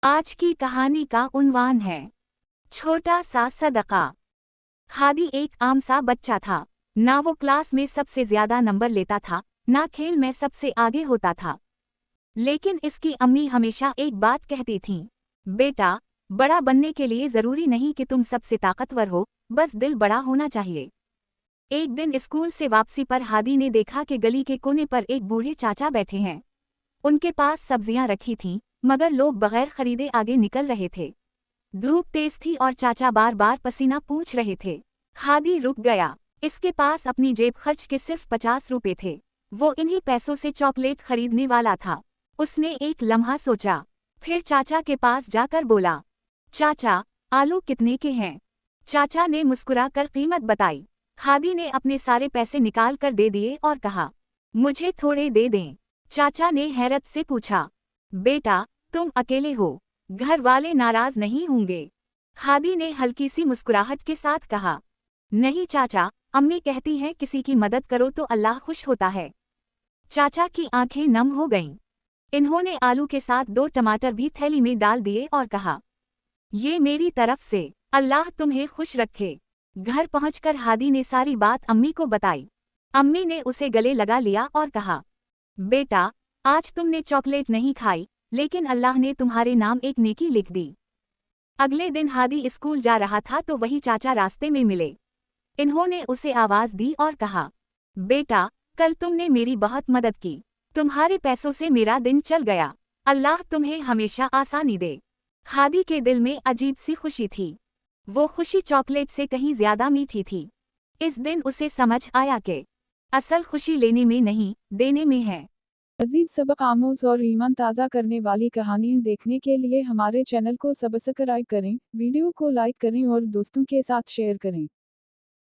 आज की कहानी का उन्वान है छोटा सा सदका। हादी एक आम सा बच्चा था। ना वो क्लास में सबसे ज्यादा नंबर लेता था, ना खेल में सबसे आगे होता था। लेकिन इसकी अम्मी हमेशा एक बात कहती थीं, बेटा, बड़ा बनने के लिए जरूरी नहीं कि तुम सबसे ताकतवर हो, बस दिल बड़ा होना चाहिए। एक दिन स्कूल से वापसी पर हादी ने देखा कि गली के कोने पर एक बूढ़े चाचा बैठे हैं। उनके पास सब्जियां रखी थीं, मगर लोग बगैर खरीदे आगे निकल रहे थे। धूप तेज थी और चाचा बार बार पसीना पूछ रहे थे। हादी रुक गया। इसके पास अपनी जेब खर्च के सिर्फ 50 रुपए थे। वो इन्हीं पैसों से चॉकलेट खरीदने वाला था। उसने एक लम्हा सोचा, फिर चाचा के पास जाकर बोला, चाचा, आलू कितने के हैं? चाचा ने मुस्कुरा कर कीमत बताई। हादी ने अपने सारे पैसे निकाल कर दे दिए और कहा, मुझे थोड़े दे दें। चाचा ने हैरत से पूछा, बेटा, तुम अकेले हो, घर वाले नाराज नहीं होंगे? हादी ने हल्की सी मुस्कुराहट के साथ कहा, नहीं चाचा, अम्मी कहती हैं किसी की मदद करो तो अल्लाह खुश होता है। चाचा की आंखें नम हो गईं। इन्होंने आलू के साथ 2 टमाटर भी थैली में डाल दिए और कहा, ये मेरी तरफ से, अल्लाह तुम्हें खुश रखे। घर पहुंचकर हादी ने सारी बात अम्मी को बताई। अम्मी ने उसे गले लगा लिया और कहा, बेटा, आज तुमने चॉकलेट नहीं खाई, लेकिन अल्लाह ने तुम्हारे नाम एक नेकी लिख दी। अगले दिन हादी स्कूल जा रहा था तो वही चाचा रास्ते में मिले। इन्होंने उसे आवाज दी और कहा, बेटा, कल तुमने मेरी बहुत मदद की, तुम्हारे पैसों से मेरा दिन चल गया, अल्लाह तुम्हें हमेशा आसानी दे। हादी के दिल में अजीब सी खुशी थी। वो खुशी चॉकलेट से कहीं ज्यादा मीठी थी। इस दिन उसे समझ आया कि असल खुशी लेने में नहीं, देने में है। मज़ीद सबक आमोज और ईमान ताज़ा करने वाली कहानियाँ देखने के लिए हमारे चैनल को सब्सक्राइब करें, वीडियो को लाइक करें और दोस्तों के साथ शेयर करें।